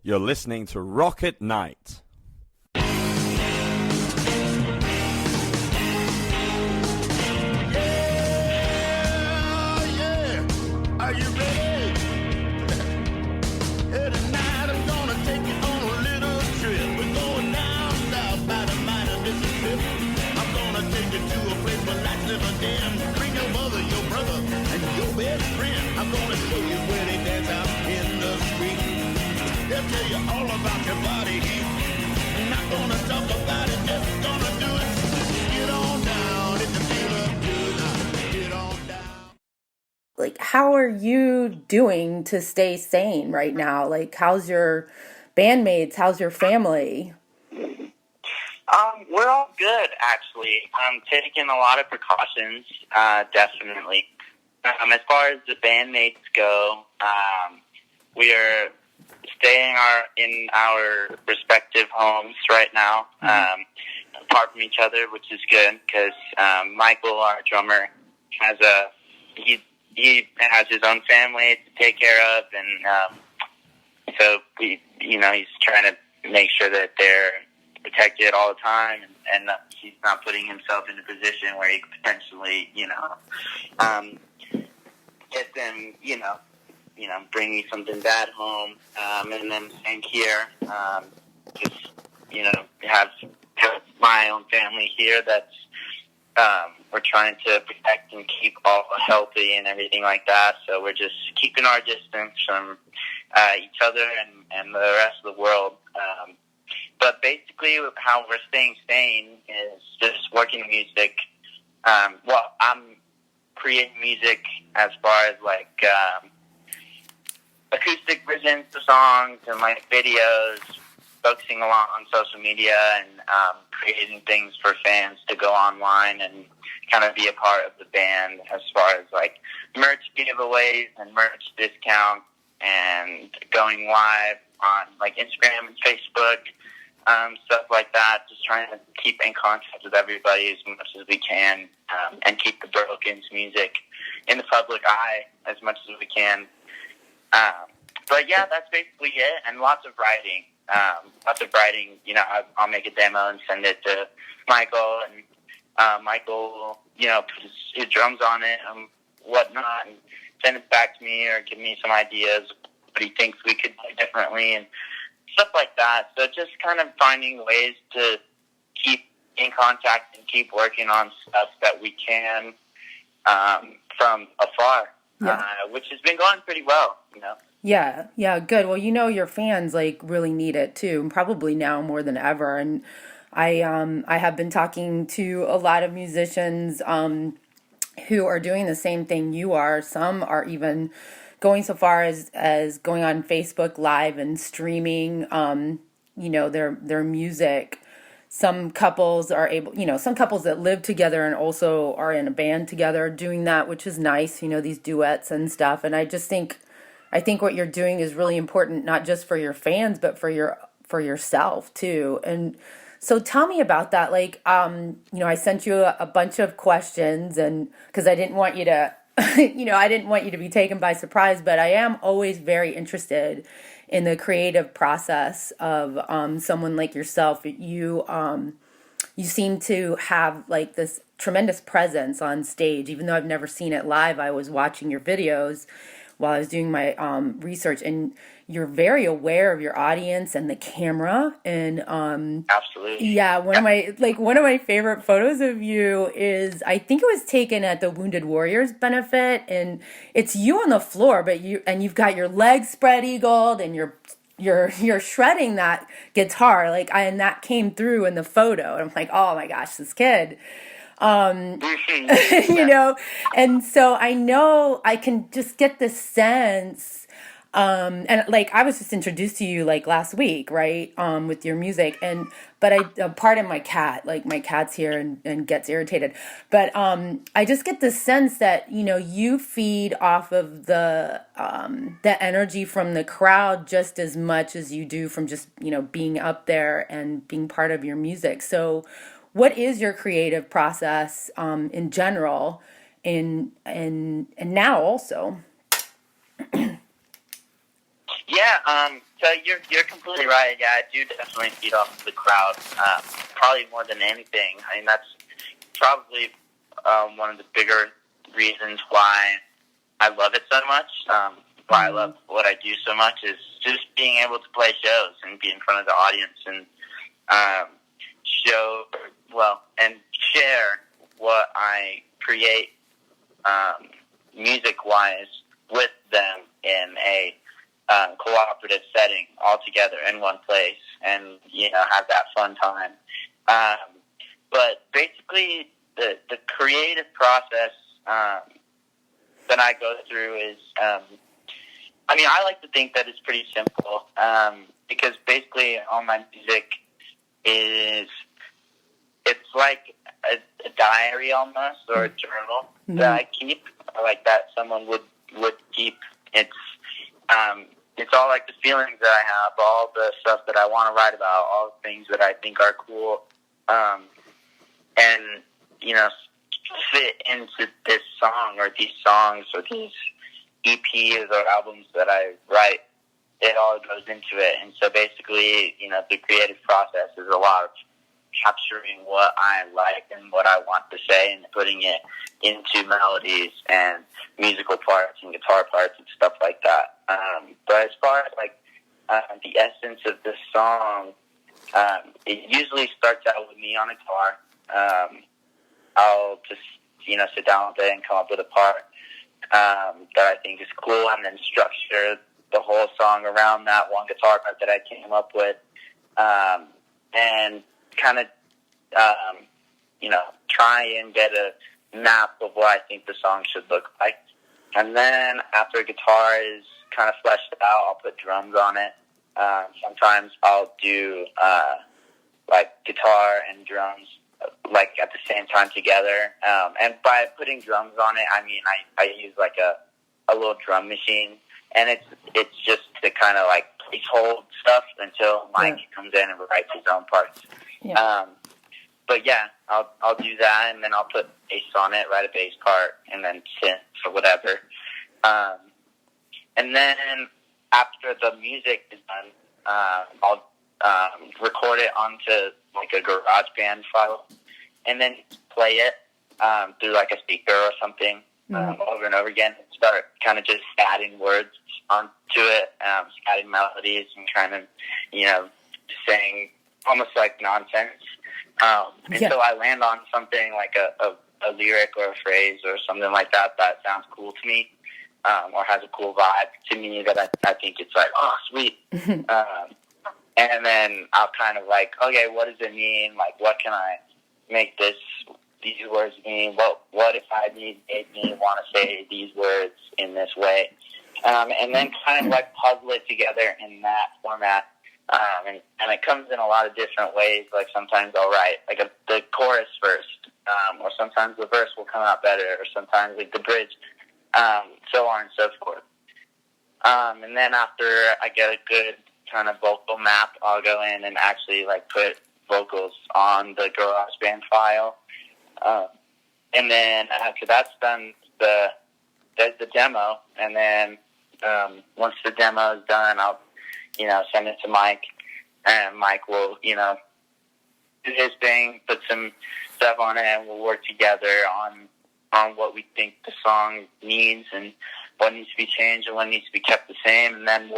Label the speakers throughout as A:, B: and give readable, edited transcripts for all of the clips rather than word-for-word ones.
A: You're listening to Rocket Night.
B: Are you ready? Hey, tonight I'm gonna take you on a little trip. We're going down south by the mighty Mississippi. I'm gonna take you to a place where lights never dim. Bring your mother, your brother, and your best friend. I'm gonna show you where they dance out in the street. They'll tell you all about your body heat. I'm not gonna talk about it, just gonna do it. Get on down, if you feel up good. Get on down.
C: Like, how are you doing to stay sane right now? Like, how's your bandmates? How's your family?
D: We're all good, actually. I'm taking a lot of precautions, definitely. As far as the bandmates go, we are staying in our respective homes right now, apart from each other, which is good because Michael, our drummer, he has his own family to take care of, and so he's trying to make sure that they're protected all the time, and he's not putting himself in a position where he could potentially, get them, bring me something bad home, and then same here, just have my own family here that's we're trying to protect and keep all healthy and everything like that. So we're just keeping our distance from each other and the rest of the world. But basically how we're staying sane is just working music. I'm creating music as far as acoustic versions of songs and videos, focusing a lot on social media and creating things for fans to go online and kind of be a part of the band as far as merch giveaways and merch discounts and going live on Instagram and Facebook, stuff like that. Just trying to keep in contact with everybody as much as we can and keep the Broken's music in the public eye as much as we can. But yeah, that's basically it, and lots of writing. I'll make a demo and send it to Michael, and Michael will, put his drums on it and whatnot, and send it back to me or give me some ideas what he thinks we could do differently and stuff like that. So just kind of finding ways to keep in contact and keep working on stuff that we can from afar, which has been going pretty well,
C: Yeah, good. Well, your fans really need it too, and probably now more than ever. And I have been talking to a lot of musicians who are doing the same thing you are. Some are even going so far as going on Facebook Live and streaming their music. Some couples are able, some couples that live together and also are in a band together doing that, which is nice, these duets and stuff. And I think what you're doing is really important, not just for your fans, but for yourself too. And so tell me about that. I sent you a bunch of questions, and because I didn't want you to, I didn't want you to be taken by surprise, but I am always very interested in the creative process of someone like yourself. You seem to have this tremendous presence on stage, even though I've never seen it live. I was watching your videos while I was doing my research, and you're very aware of your audience and the camera. And
D: absolutely,
C: yeah, one of my favorite photos of you is, I think it was taken at the Wounded Warriors benefit, and it's you on the floor, but you've got your legs spread eagled, and you're shredding that guitar, and that came through in the photo, and I'm like, oh my gosh, this kid. And so I know I can just get this sense, and I was just introduced to you last week, right? With your music, but pardon my cat, my cat's here and gets irritated, but I just get the sense that you feed off of the energy from the crowd just as much as you do from just being up there and being part of your music. So what is your creative process in general, and now also?
D: Yeah, so you're completely right. Yeah, I do definitely feed off of the crowd, probably more than anything. I mean, that's probably one of the bigger reasons why I love it so much. Why I love what I do so much is just being able to play shows and be in front of the audience and and share what I create music-wise with them in a cooperative setting all together in one place and, have that fun time. But basically, the creative process that I go through is, I like to think that it's pretty simple because basically all my music it's like a diary almost, or a journal that I keep, like that someone would keep. It's all like the feelings that I have, all the stuff that I want to write about, all the things that I think are cool, and fit into this song or these songs or these EPs or albums that I write. It all goes into it, and so basically, the creative process is a lot of capturing what I like and what I want to say and putting it into melodies and musical parts and guitar parts and stuff like that. But as far as the essence of this song, it usually starts out with me on a guitar. I'll just, sit down with it and come up with a part that I think is cool, and then structure the whole song around that one guitar part that I came up with, and kind of, try and get a map of what I think the song should look like. And then after guitar is kind of fleshed out, I'll put drums on it. Sometimes I'll do, guitar and drums, at the same time together. And by putting drums on it, I use, a little drum machine. And it's just to kind of, hold stuff until Mike comes in and writes his own parts.
C: Yeah.
D: But yeah, I'll do that, and then I'll put bass on it, write a bass part, and then synth or whatever. And then after the music is done, I'll record it onto a GarageBand file, and then play it through a speaker or something over and over again. Start kind of just adding words onto it, adding melodies, and kind of saying almost like nonsense. Until I land on something like a lyric or a phrase or something like that sounds cool to me, or has a cool vibe to me that I think it's oh, sweet. And then I'll kind of okay, what does it mean? What can I make these words mean? What if I made me want to say these words in this way? And then kind of puzzle it together in that format. And it comes in a lot of different ways. Sometimes I'll write the chorus first, or sometimes the verse will come out better, or sometimes the bridge, so on and so forth. And then after I get a good kind of vocal map, I'll go in and actually put vocals on the GarageBand file. And then after that's done, there's the demo, and then once the demo is done, I'll send it to Mike, and Mike will, do his thing, put some stuff on it, and we'll work together on what we think the song needs and what needs to be changed and what needs to be kept the same. And then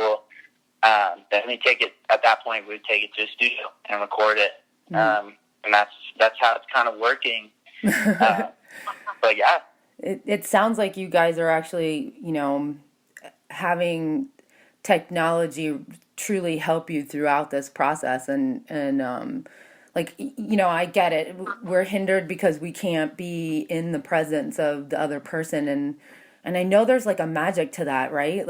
D: we take it, at that point, we take it to a studio and record it. And that's how it's kind of working. But yeah.
C: It sounds like you guys are actually, having technology truly help you throughout this process, and I get it. We're hindered because we can't be in the presence of the other person, and I know there's a magic to that, right?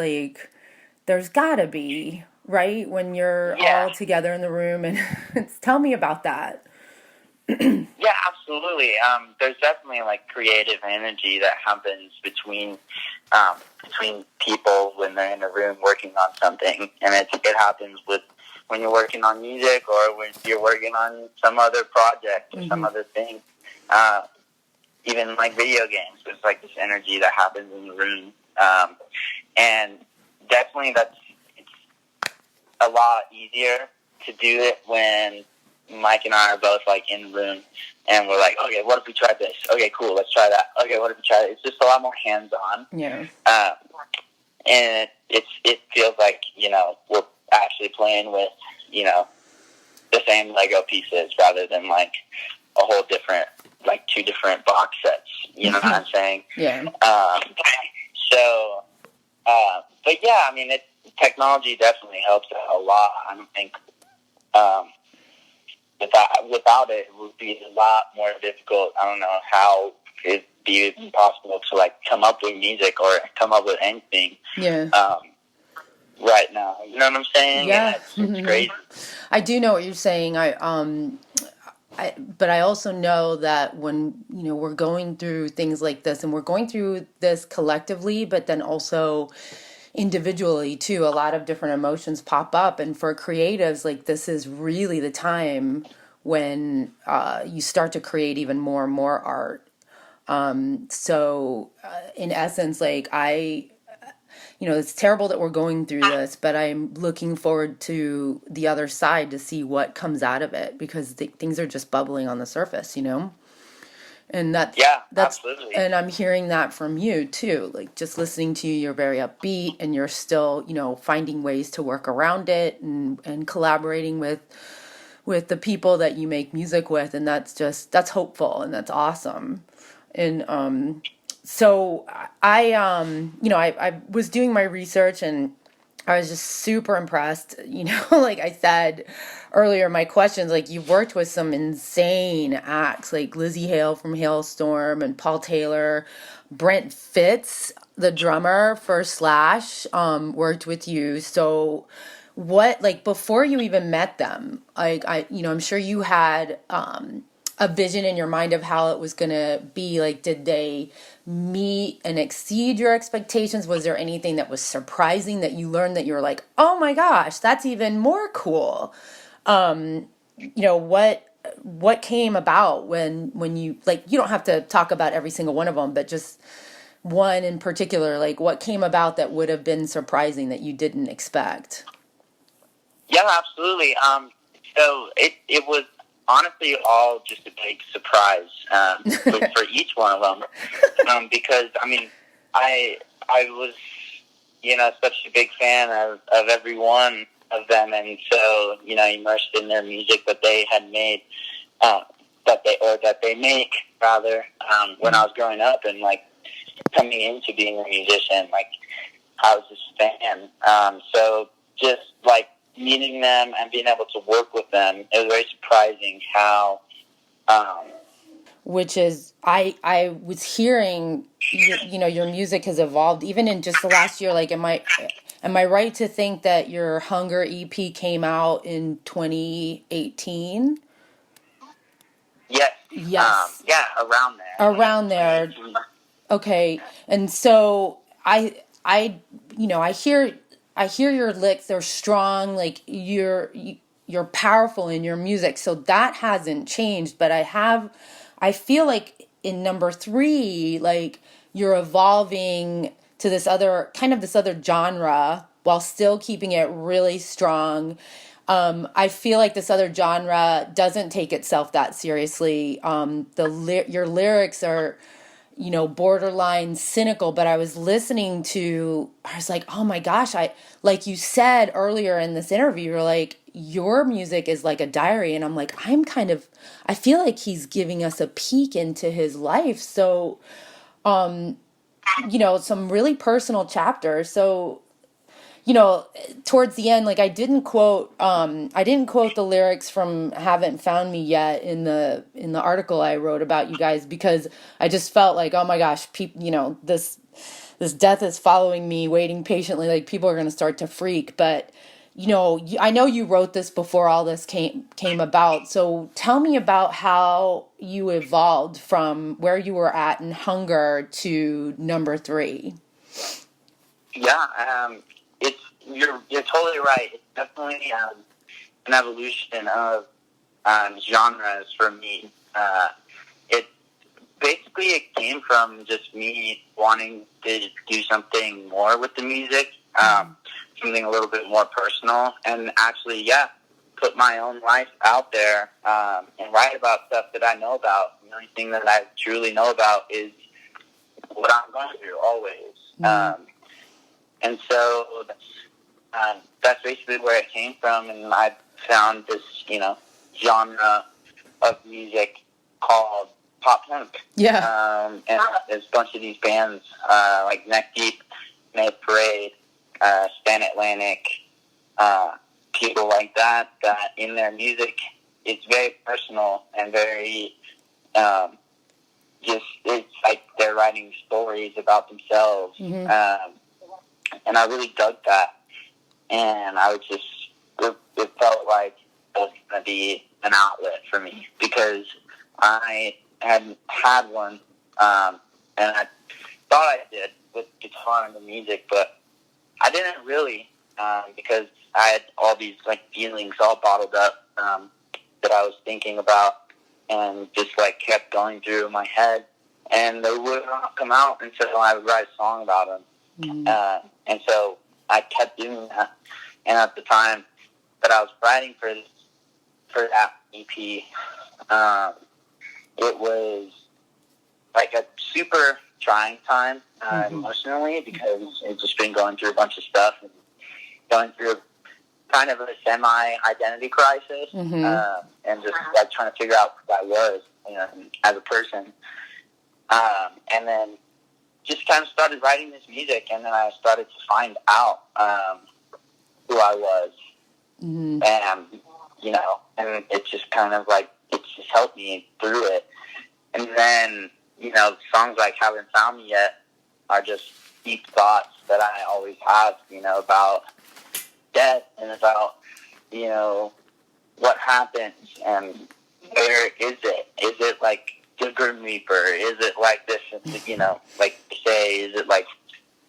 C: There's gotta be, right, when you're all together in the room, and tell me about that.
D: Yeah, absolutely. There's definitely creative energy that happens between people when they're in a room working on something, and it happens when you're working on music or when you're working on some other project or some other thing. Even video games, there's this energy that happens in the room, and definitely lot easier to do it when Mike and I are both like in the room and we're like, okay, what if we tried this? Okay, cool, let's try that. Okay, what if we try it? It's just a lot more hands-on.
C: Yeah.
D: And it feels like, you know, we're actually playing with, you know, the same Lego pieces rather than like a whole different, like 2 different box sets. You know what I'm saying?
C: Yeah.
D: But yeah, I mean, technology definitely helps out a lot. I don't think without it, it would be a lot more difficult. I don't know how it'd be possible to like come up with music or come up with anything.
C: Yeah.
D: Right now, you know what I'm saying?
C: Yeah.
D: It's crazy.
C: I do know what you're saying. But I also know that when, you know, we're going through things like this, and we're going through this collectively, but then also individually too, a lot of different emotions pop up. And for creatives, like, this is really the time when you start to create even more and more art. So in essence, like, you know, it's terrible that we're going through this, but I'm looking forward to the other side to see what comes out of it, because things are just bubbling on the surface, you know? And that's
D: absolutely.
C: And I'm hearing that from you too. Like, just listening to you, you're very upbeat, and you're still, you know, finding ways to work around it and collaborating with the people that you make music with. And that's hopeful, and that's awesome. And, so I was doing my research, and I was just super impressed. You know, like I said earlier, my questions, like, you've worked with some insane acts, like Lizzie Hale from Hailstorm and Paul Taylor. Brent Fitz, the drummer for Slash, worked with you. So what, like, before you even met them, like, I'm sure you had a vision in your mind of how it was going to be. Like, did they meet and exceed your expectations? Was there anything that was surprising that you learned that you were like, oh my gosh, that's even more cool? What came about when you, like, you don't have to talk about every single one of them, but just one in particular, like, what came about that would have been surprising that you didn't expect?
D: Yeah, absolutely. So it was honestly all just a big surprise for each one of them, because I mean, I was, you know, such a big fan of every one of them, and so, you know, immersed in their music that they had made, that they make rather, when I was growing up and like coming into being a musician, like I was just a fan. So just like meeting them and being able to work with them, it was very surprising how.
C: Which is, I was hearing, your music has evolved even in just the last year. Like, am I right to think that your Hunger EP came out in 2018?
D: Yes.
C: Yes.
D: Yeah, around there.
C: Around there. Okay. And so I hear your licks. They're strong. Like, you're powerful in your music. So that hasn't changed. But I feel like in number 3, like, you're evolving to this other genre while still keeping it really strong. I feel like this other genre doesn't take itself that seriously. Your lyrics are, borderline cynical, but I was like, oh my gosh, like you said earlier in this interview, you're like, your music is like a diary. And I'm like, I feel like he's giving us a peek into his life. So, some really personal chapters. So, towards the end, like, I didn't quote the lyrics from Haven't Found Me Yet in the article I wrote about you guys, because I just felt like, oh my gosh, this death is following me, waiting patiently, like, people are going to start to freak. But, I know you wrote this before all this came about. So tell me about how you evolved from where you were at in Hunger to number 3.
D: Yeah, you're totally right. It's definitely an evolution of genres for me. It came from just me wanting to do something more with the music. something a little bit more personal, and actually, put my own life out there, and write about stuff that I know about. The only thing that I truly know about is what I'm going through always. And so that's basically where it came from, and I found this, genre of music called pop punk.
C: Yeah.
D: And there's a bunch of these bands, like Neck Deep, May Parade, Span Atlantic, people like that in their music, it's very personal and very, it's like they're writing stories about themselves. And I really dug that. And I was it felt like it was going to be an outlet for me, because I hadn't had one, and I thought I did with guitar and the music, but I didn't really, because I had all these like feelings all bottled up that I was thinking about, and just like kept going through my head, and they would not come out until I would write a song about them. And so I kept doing that. And at the time that I was writing for that EP, it was like a super trying time emotionally, because I'd just been going through a bunch of stuff and going through kind of a semi-identity crisis, and just like trying to figure out who I was, as a person. And then just kind of started writing this music, and then I started to find out who I was. And, and it's just kind of like, it's just helped me through it. And then, songs like Haven't Found Me Yet are just deep thoughts that I always have, about death and about, what happens and where is it? Is it like the Grim Reaper? Is it like this, like say, is it like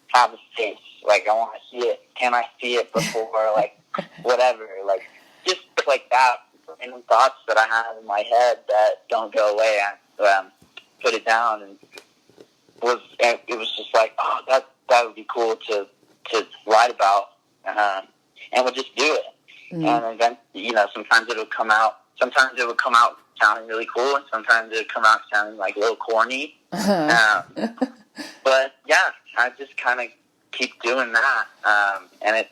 D: have a face? Like, I want to see it. Can I see it before, like, whatever? Like, just like that, random thoughts that I have in my head that don't go away. I put it down, and it was just like, oh, that would be cool to write about, and we'll just do it. And then, sometimes it would come out. Sometimes it would come out sounding really cool, and sometimes it would come out sounding like a little corny. But yeah, I just kind of keep doing that, and it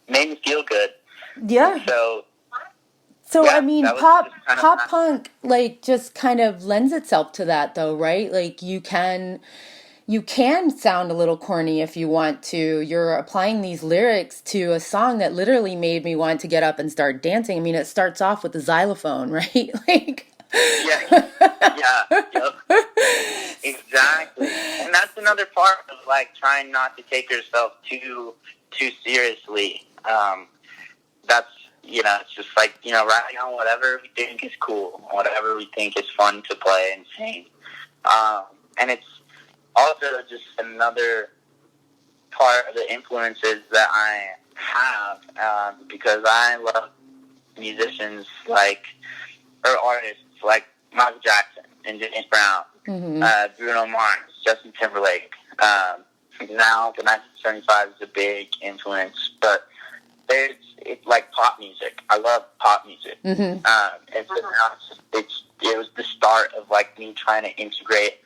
D: made me feel good.
C: Yeah. So
D: yeah,
C: I mean, pop punk, like, just kind of lends itself to that, though, right? Like, you can sound a little corny if you want to. You're applying these lyrics to a song that literally made me want to get up and start dancing. I mean, it starts off with the xylophone, right? Like,
D: yeah, yep. Exactly. And that's another part of, like, trying not to take yourself too seriously. That's, it's just like, writing on whatever we think is cool, whatever we think is fun to play and sing. And it's also just another part of the influences that I have, because I love musicians or artists like Michael Jackson and James Brown, Bruno Mars, Justin Timberlake. Now, the 1975 is a big influence, but it's like pop music. I love pop music. And so now it was the start of, like, me trying to integrate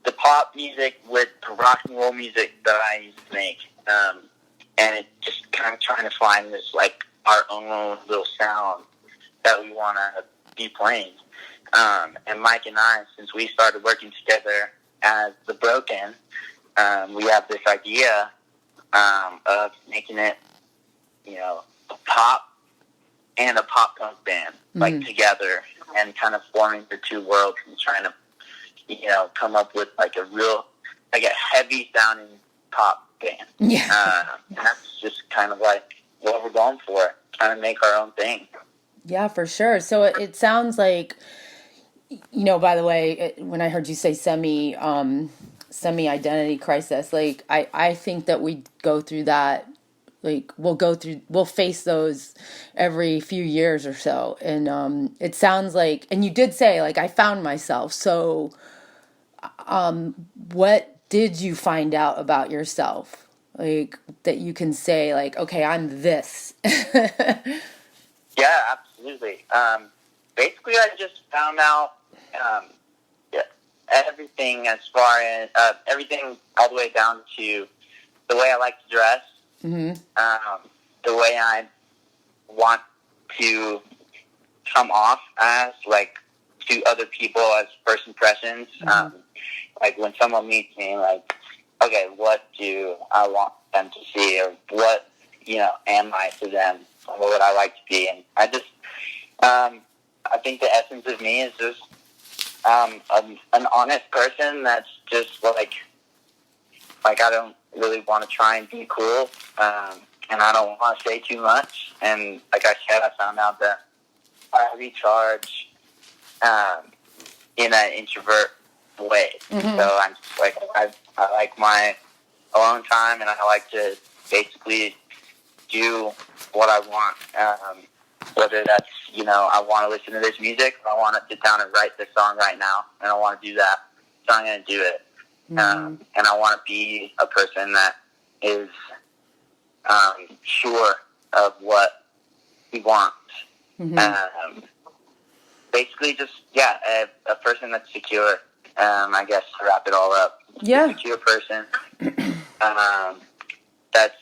D: the pop music with the rock and roll music that I used to make. And it's just kind of trying to find this, like, our own little sound that we want to be playing. And Mike and I, since we started working together as The Broken, we have this idea of making it, a pop and a pop punk band, like, together, and kind of forming the two worlds and trying to, come up with, like, a heavy sounding pop band. Yeah. And that's just kind of like what we're going for, trying to make our own thing.
C: Yeah, for sure. So it sounds like, by the way, when I heard you say semi-identity crisis, like, I think that we go through that, like, we'll face those every few years or so. And it sounds like, and you did say, like, I found myself. So what did you find out about yourself? like that you can say like, okay, I'm this.
D: Yeah, absolutely. Basically, I just found out yeah, everything as far as everything all the way down to the way I like to dress, the way I want to come off as, like, to other people as first impressions. Like, when someone meets me, like, okay, what do I want them to see, or what, am I to them, or what would I like to be? And I just, I think the essence of me is just an honest person that's just, like I don't really want to try and be cool, and I don't want to say too much. And like I said, I found out that I recharge in an introvert way. So I'm just like, I like my alone time, and I like to basically do what I want. Whether that's, I want to listen to this music, or I want to sit down and write this song right now, and I want to do that, so I'm going to do it. And I want to be a person that is sure of what he wants. Basically just, a person that's secure, I guess, to wrap it all up.
C: Yeah.
D: A secure person. That's,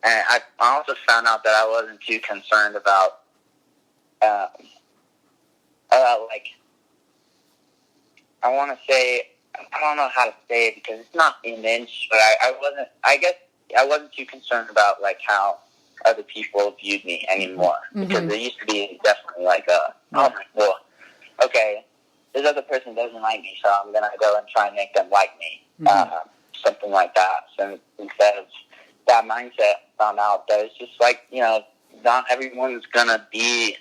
D: and I also found out that I wasn't too concerned about like, I want to say, I don't know how to say it because it's not image, but I guess I wasn't too concerned about, like, how other people viewed me anymore. Because there used to be definitely like well, okay, this other person doesn't like me, so I'm going to go and try and make them like me. Something like that. So instead of that mindset, I found out that it's just like, not everyone's going to be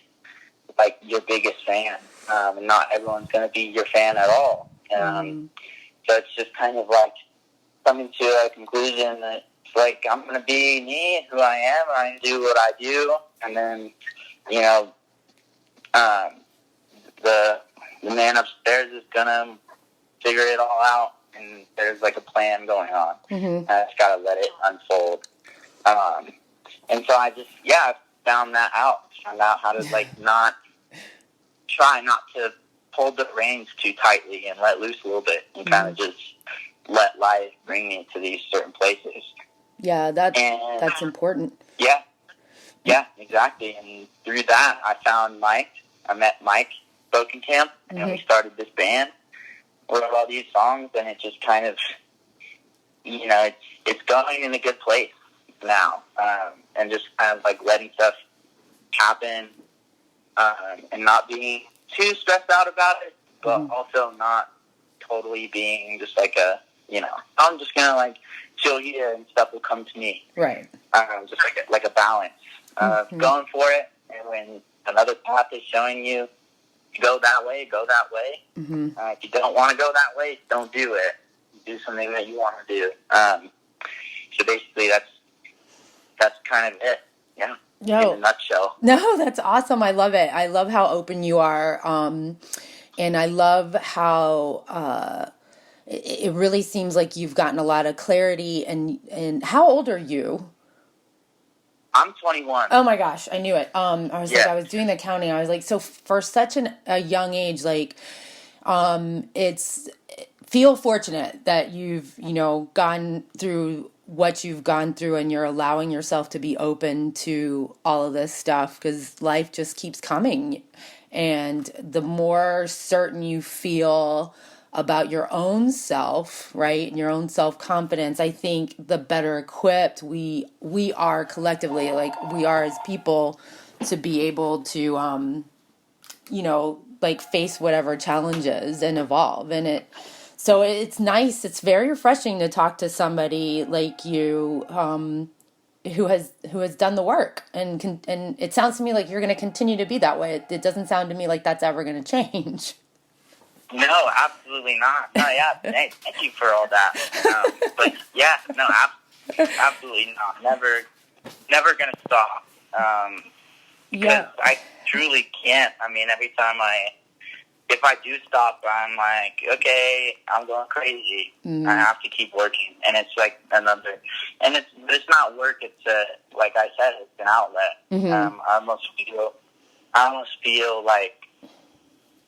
D: like your biggest fan. And not everyone's going to be your fan at all. So it's just kind of like coming to a conclusion that it's like, I'm going to be me, who I am, and I'm going to do what I do. And then, the man upstairs is going to figure it all out. And there's like a plan going on. I just got to let it unfold. And so I just, I found that out. Found out how to, like, try not to hold the reins too tightly and let loose a little bit, and kind of just let life bring me to these certain places. Yeah,
C: that's important.
D: Yeah, exactly. And through that, I found Mike. I met Mike Bokenkamp, and we started this band. Wrote all these songs, and it just kind of, it's going in a good place now, and just kind of like letting stuff happen, and not being too stressed out about it, but also not totally being just like I'm just gonna like chill here and stuff will come to me.
C: Right.
D: Just like a balance, going for it, and when another path is showing you, go that way, go that way. If you don't want to go that way, don't do it. Do something that you want to do. So basically, that's kind of it. Yeah. In a nutshell.
C: No, that's awesome. I love it. I love how open you are. And I love how it really seems like you've gotten a lot of clarity. And how old are you?
D: I'm 21.
C: Oh my gosh, I knew it. I was like, I was doing the counting. I was like, so for such a young age, like, feel fortunate that you've, gone through what you've gone through, and you're allowing yourself to be open to all of this stuff, because life just keeps coming. And the more certain you feel about your own self, right, and your own self-confidence, I think the better equipped we are collectively, like we are as people, to be able to, like face whatever challenges and evolve. And so it's nice. It's very refreshing to talk to somebody like you, who has done the work, and it sounds to me like you're going to continue to be that way. It doesn't sound to me like that's ever going to change.
D: No, absolutely not. No, thank you for all that. But no, absolutely not. Never going to stop. Because I truly can't. I mean, every time I if I do stop, I'm like, okay, I'm going crazy. I have to keep working, and it's like another, and it's not work. It's like I said, it's an outlet. I almost feel like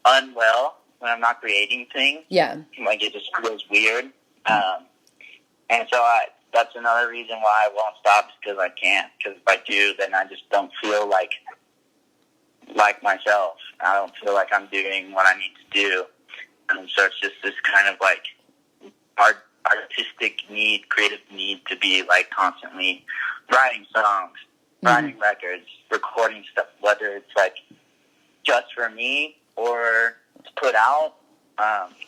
D: unwell when I'm not creating things.
C: Yeah.
D: Like it just feels weird. And so that's another reason why I won't stop, is because I can't. Because if I do, then I just don't feel like myself. I don't feel like I'm doing what I need to do. And so it's just this kind of like artistic need, creative need to be like constantly writing songs, writing records, recording stuff, whether it's like just for me or to put out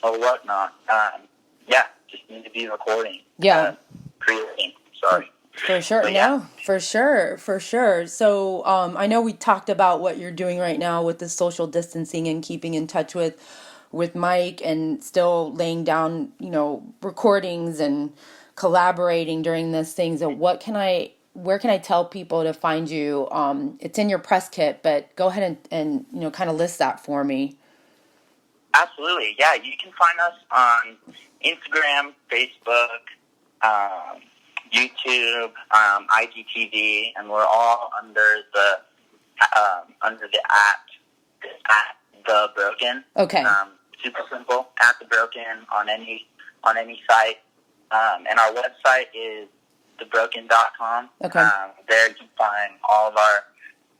D: or whatnot. Just need to be recording. Creating. Sorry.
C: For sure.
D: But yeah.
C: No, for sure. So I know we talked about what you're doing right now with the social distancing and keeping in touch with Mike and still laying down, recordings and collaborating during this thing. So where can I tell people to find you? It's in your press kit, but go ahead and kind of list that for me.
D: Absolutely. Yeah, you can find us on Instagram, Facebook, YouTube, IGTV, and we're all under the at The Broken.
C: Okay.
D: Super simple, at The Broken on any site. And our website is thebroken.com.
C: Okay.
D: There you can find all of our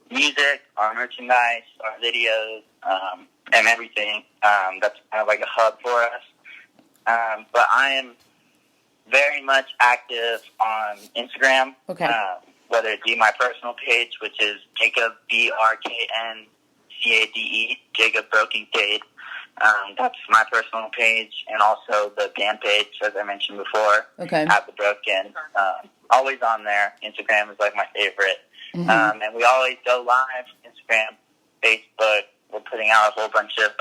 D: music, our merchandise, our videos, and everything. That's kind of like a hub for us. But I am very much active on Instagram.
C: Okay.
D: Whether it be my personal page, which is Jacob BRKN CADE, Jacob Broken Cade. That's my personal page, and also the band page, as I mentioned before.
C: Okay.
D: At The Broken. Always on there. Instagram is like my favorite.
C: Mm-hmm.
D: And we always go live. Instagram, Facebook. We're putting out a whole bunch of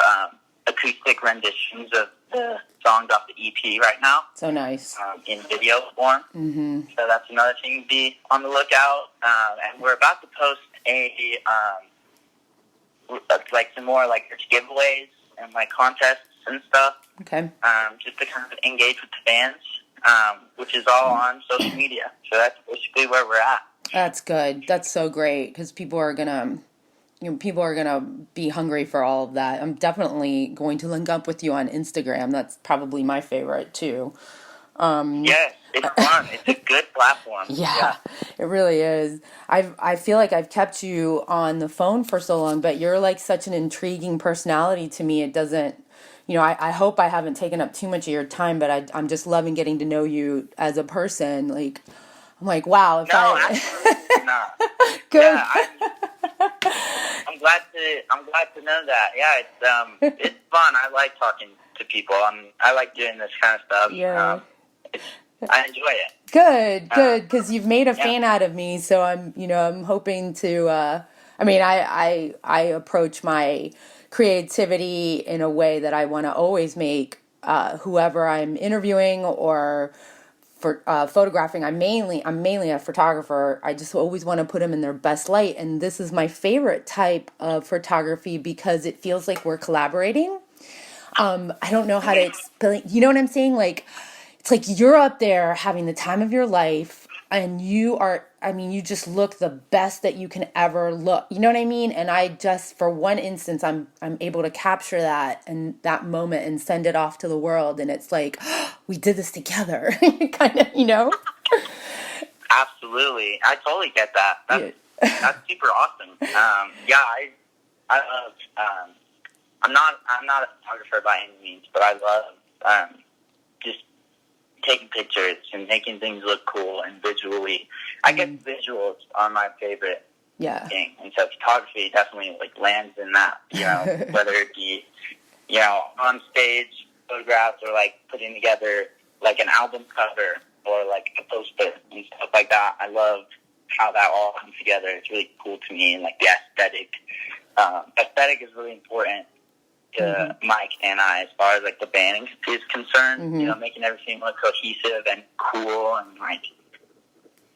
D: acoustic renditions of the songs off the EP right now.
C: So nice.
D: In video form.
C: Mm-hmm.
D: So that's another thing to be on the lookout. And we're about to post some more like giveaways and like contests and stuff.
C: Okay.
D: Just to kind of engage with the fans, which is all on social media. So that's basically where we're at.
C: That's good. That's so great, because people are gonna be hungry for all of that. I'm definitely going to link up with you on Instagram. That's probably my favorite too.
D: Yes, it's fun. It's a good platform.
C: Yeah, it really is. I feel like I've kept you on the phone for so long, but you're like such an intriguing personality to me. It doesn't, I hope I haven't taken up too much of your time, but I'm just loving getting to know you as a person. Like, I'm like, wow.
D: Absolutely not.
C: Good.
D: Yeah, I'm glad to know that. Yeah, it's fun. I like talking to people. I like doing this kind of stuff.
C: Yeah.
D: I enjoy it.
C: Good, because you've made a fan out of me. So I'm hoping to. I approach my creativity in a way that I want to always make whoever I'm interviewing or for photographing. I'm mainly a photographer. I just always want to put them in their best light, and this is my favorite type of photography because it feels like we're collaborating. I don't know how to explain. You know what I'm saying? Like, it's like you're up there having the time of your life, and you just look the best that you can ever look. You know what I mean? And I just, for one instance, I'm able to capture that and that moment and send it off to the world. And it's like, oh, we did this together, kind of,
D: Absolutely. I totally get that. That's super awesome. I love, I'm not a photographer by any means, but I love, just taking pictures and making things look cool and visually. I guess visuals are my favorite thing, and so photography definitely like lands in that. Whether it be on stage photographs or like putting together like an album cover or like a poster and stuff like that. I love how that all comes together. It's really cool to me, and like the aesthetic. Aesthetic is really important to Mike and I, as far as like the band is concerned, making everything look cohesive and cool and like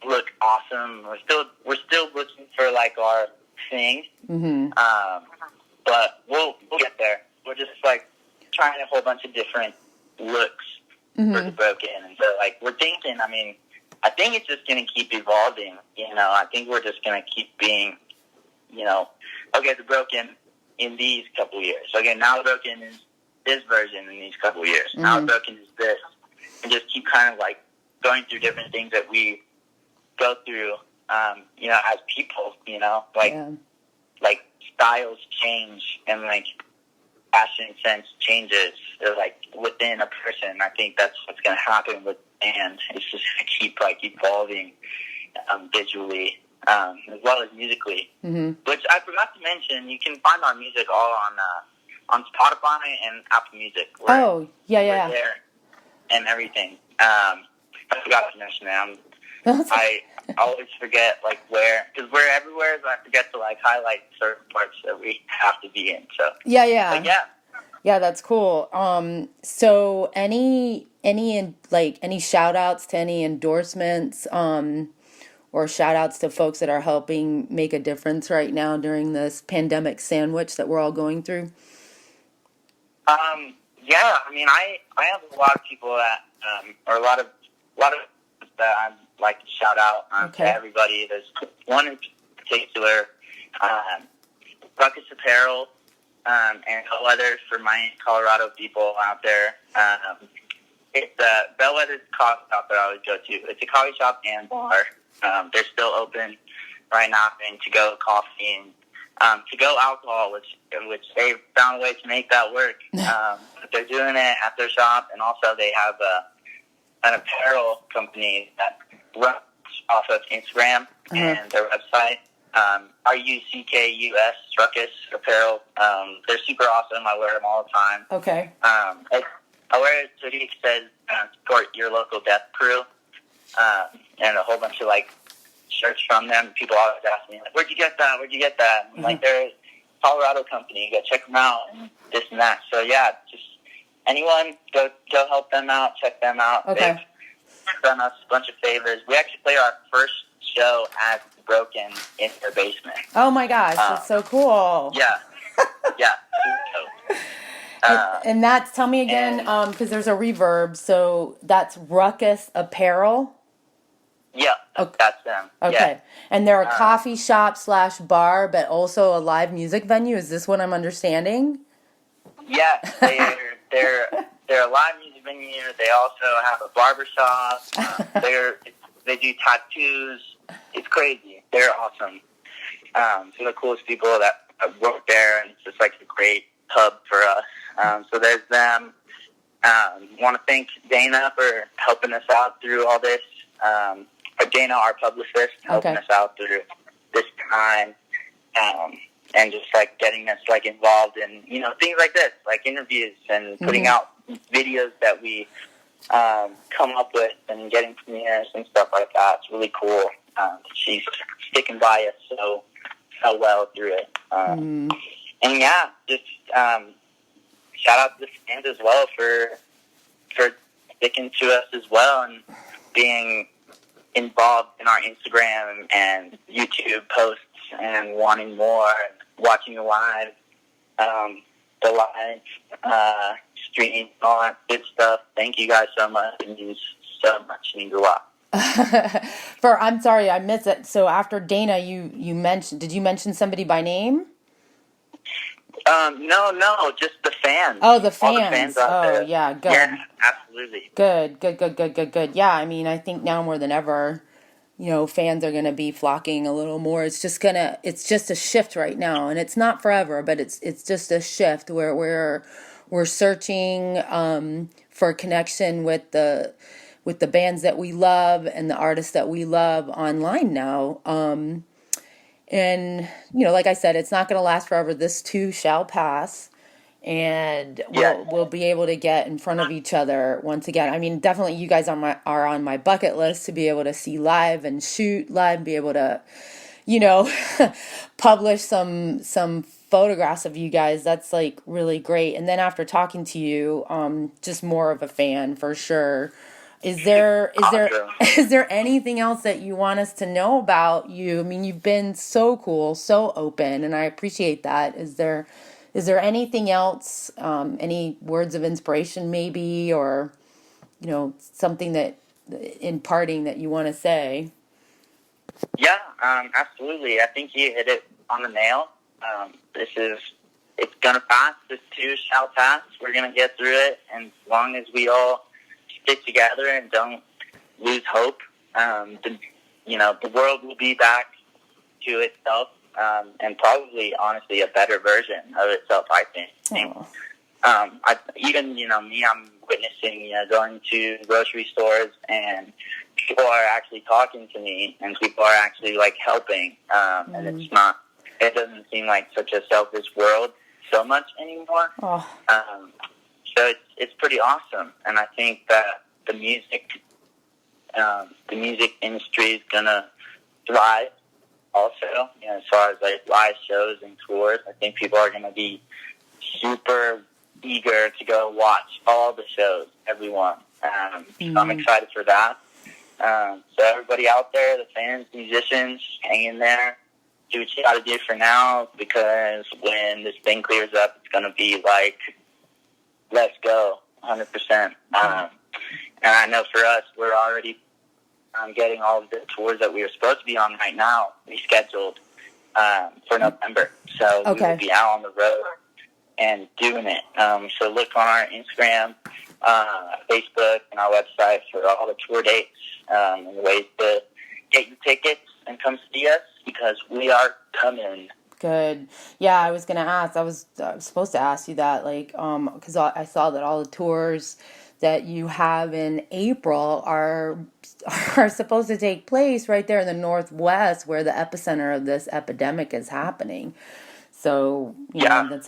D: look awesome. We're still looking for like our thing, but we'll get there. we're just like trying a whole bunch of different looks for the Broken. And so like we're thinking, I mean, I think it's just going to keep evolving. You know, I think we're just going to keep being, you know, okay, the Broken in these couple years. Okay, now the Broken is this version in these couple years. Now the Broken is this. And just keep kind of like going through different things that we go through, you know, as people, you know, like styles change and like fashion sense changes, like within a person. I think that's what's going to happen with bands. It's just going to keep like evolving visually as well as musically. Which I forgot to mention, you can find our music all on Spotify and Apple Music. We're there and everything. I forgot to mention that. I always forget like where, because we're everywhere, so I forget to like highlight certain parts that we have to be in. So
C: yeah, that's cool. So any shout outs to any endorsements, or shout outs to folks that are helping make a difference right now during this pandemic sandwich that we're all going through?
D: Yeah, I mean, I have a lot of people that, or a lot of that I'd like to shout out to everybody. There's one in particular, Ruckus Apparel, and Bellwether for my Colorado people out there. It's Bellwether's coffee shop that I always go to. It's a coffee shop and bar. They're still open right now, and to-go coffee and to-go alcohol, which they've found a way to make that work. But they're doing it at their shop, and also they have an apparel company that runs off of Instagram and their website. RUCKUS, Ruckus Apparel. They're super awesome. I wear them all the time.
C: Okay.
D: I wear a hoodie that says support your local death crew, and a whole bunch of like shirts from them. People always ask me like, "Where'd you get that? Where'd you get that?" I'm like, they're a Colorado company. Go check them out and this and that. So yeah, just anyone go help them out. Check them out.
C: Okay.
D: They've done us a bunch of favors. We actually played our first show at Broken in their basement.
C: Oh my gosh, that's so cool.
D: Yeah.
C: And that's, tell me again, because there's a reverb, so that's Ruckus Apparel?
D: Yeah, that's them.
C: Okay.
D: Yeah.
C: And they're a coffee shop / bar, but also a live music venue. Is this what I'm understanding?
D: Yeah, they're a live music venue. They also have a barber shop. They do tattoos. It's crazy. They're awesome. Some of the coolest people that work there, and it's just like a great hub for us. So there's them. Want to thank Dana for helping us out through all this. Dana, our publicist, helping us out through this time, and just like getting us like involved in, you know, things like this, like interviews and putting out videos that we come up with and getting premieres and stuff like that. It's really cool. She's sticking by us so well through it. And yeah, just shout out to the fans as well for sticking to us as well and being involved in our Instagram and YouTube posts and wanting more and watching the live stream, all that good stuff. Thank you guys so much. It means so much. It means a lot.
C: I'm sorry, I missed it. So after Dana, you mentioned, did you mention somebody by name?
D: No, just the fans.
C: Oh, the fans.
D: All the fans out there.
C: Yeah, good.
D: Yeah, absolutely.
C: Good. Yeah, I mean, I think now more than ever, you know, fans are going to be flocking a little more. It's just a shift right now, and it's not forever, but it's just a shift where we're searching for connection with the bands that we love and the artists that we love online now. And, you know, like I said, it's not going to last forever. This too shall pass. And we'll be able to get in front of each other once again. I mean, definitely you guys are on my bucket list to be able to see live and shoot live, be able to, you know, publish some photographs of you guys. That's like really great. And then after talking to you, just more of a fan for sure. Is there anything else that you want us to know about you? I mean, you've been so cool, so open, and I appreciate that. Is there Is there anything else, any words of inspiration maybe, or, something that in parting that you want to say?
D: Yeah, absolutely. I think you hit it on the nail. It's going to pass. This too shall pass. We're going to get through it. And as long as we all stick together and don't lose hope, the world will be back to itself, and probably, honestly, a better version of itself, I think. Me, I'm witnessing, going to grocery stores, and people are actually talking to me, and people are actually, helping. And it doesn't seem like such a selfish world so much anymore. So it's pretty awesome. And I think that the music industry is going to thrive also, as far as live shows and tours. I think people are going to be super eager to go watch all the shows, everyone. So I'm excited for that. So everybody out there, the fans, musicians, hang in there. Do what you got to do for now, because when this thing clears up, it's going to be let's go, 100%. And I know for us, we're already getting all of the tours that we were supposed to be on right now rescheduled for November. So we will be out on the road and doing it. So look on our Instagram, Facebook, and our website for all the tour dates and ways to get your tickets and come see us, because we are coming.
C: Good. Yeah, I was going to ask. I was supposed to ask you that, because I saw that all the tours that you have in April are supposed to take place right there in the Northwest, where the epicenter of this epidemic is happening. So that's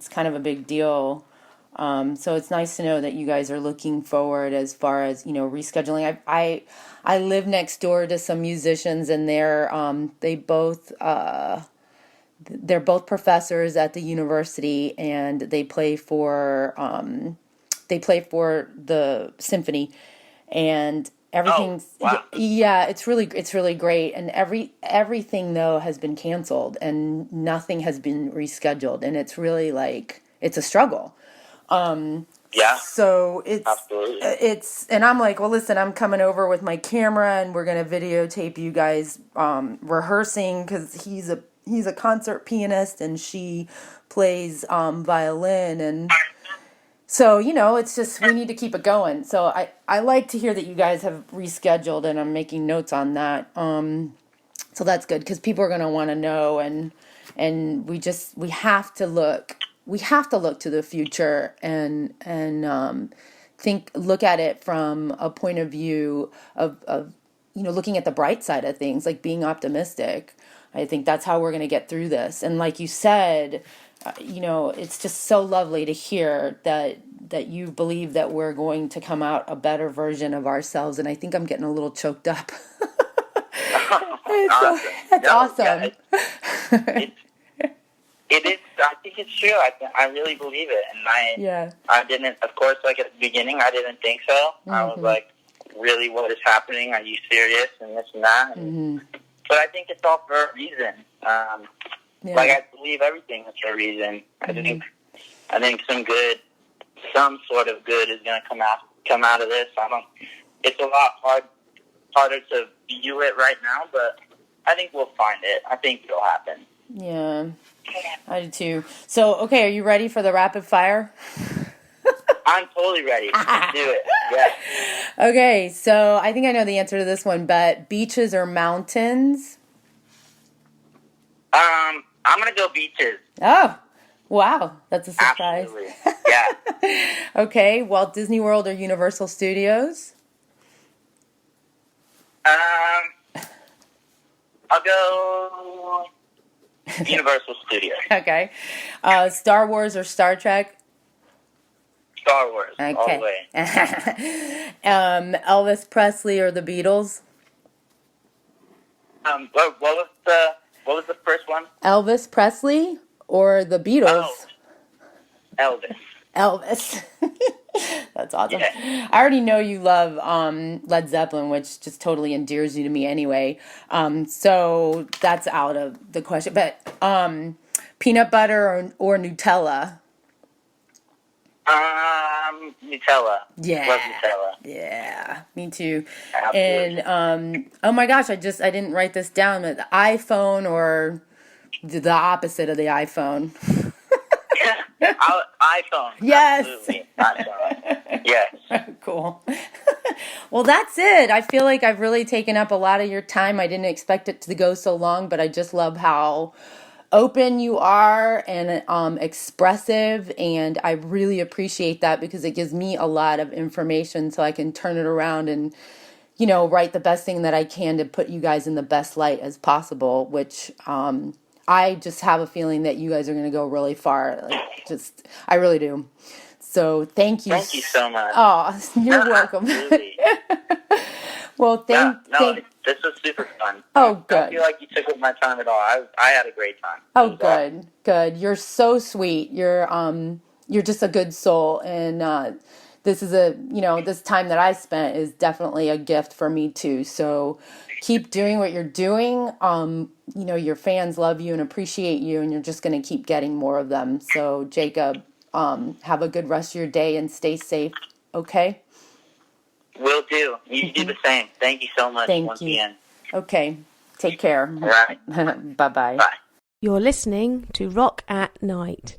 C: kind of a big deal. So it's nice to know that you guys are looking forward as far as rescheduling. I live next door to some musicians, and they're both professors at the university, and they play for the symphony, and everything's it's really great, and everything though has been canceled and nothing has been rescheduled, and it's really it's a struggle. So it's and I'm like, well, listen, I'm coming over with my camera, and we're gonna videotape you guys rehearsing, because he's a concert pianist and she plays violin, and so it's just, we need to keep it going. So I like to hear that you guys have rescheduled, and I'm making notes on that. So that's good, because people are gonna want to know, and we have to look to the future and look at it from a point of view of looking at the bright side of things, being optimistic. I think that's how we're going to get through this. And like you said, it's just so lovely to hear that you believe that we're going to come out a better version of ourselves. And I think I'm getting a little choked up. That's awesome.
D: It is. I think it's true. I really believe it, and I didn't. Of course, at the beginning, I didn't think so. Mm-hmm. I was like, "Really, what is happening? Are you serious?" And this and that. But I think it's all for a reason. I believe everything is for a reason. I think some sort of good is going to come out of this. It's a lot harder to view it right now, but I think we'll find it. I think it'll happen.
C: Yeah, I do too. So, okay, are you ready for the rapid fire?
D: I'm totally ready. Let's do it. Yeah.
C: Okay, so I think I know the answer to this one, but beaches or mountains?
D: I'm going to go beaches.
C: Oh, wow. That's a surprise.
D: Absolutely. Yeah.
C: Okay, Walt Disney World or Universal Studios?
D: I'll go Universal Studios.
C: Okay. Star Wars or Star Trek?
D: Star Wars. Okay. All the way.
C: Elvis Presley or the Beatles?
D: What was the first one?
C: Elvis Presley or the Beatles?
D: Oh,
C: Elvis. That's awesome.
D: Yeah.
C: I already know you love Led Zeppelin, which just totally endears you to me anyway. So that's out of the question. But Peanut butter or Nutella?
D: Nutella.
C: Yeah.
D: Love Nutella.
C: Yeah, me too.
D: Absolutely.
C: And oh my gosh, I didn't write this down, but the iPhone or the opposite of the iPhone.
D: iPhone.
C: Yes.
D: Absolutely. iPhone. Yes.
C: Cool. Well, that's it. I feel like I've really taken up a lot of your time. I didn't expect it to go so long, but I just love how open you are and expressive, and I really appreciate that because it gives me a lot of information so I can turn it around and write the best thing that I can to put you guys in the best light as possible, which I just have a feeling that you guys are going to go really far. I really do. So thank you.
D: Thank you so much.
C: Oh, you're welcome.
D: Absolutely.
C: Well,
D: this was super fun.
C: Oh, good.
D: I don't feel like you took up my time at all. I had a great time.
C: Oh, good, good. You're so sweet. You're just a good soul, and this is this time that I spent is definitely a gift for me too. So keep doing what you're doing. Your fans love you and appreciate you, and you're just going to keep getting more of them. So Jacob, have a good rest of your day and stay safe. Okay.
D: Will do. You do the same. Thank you so much once again.
C: Okay. Take care.
D: All right.
C: Bye-bye.
D: Bye.
E: You're listening to Rock at Night.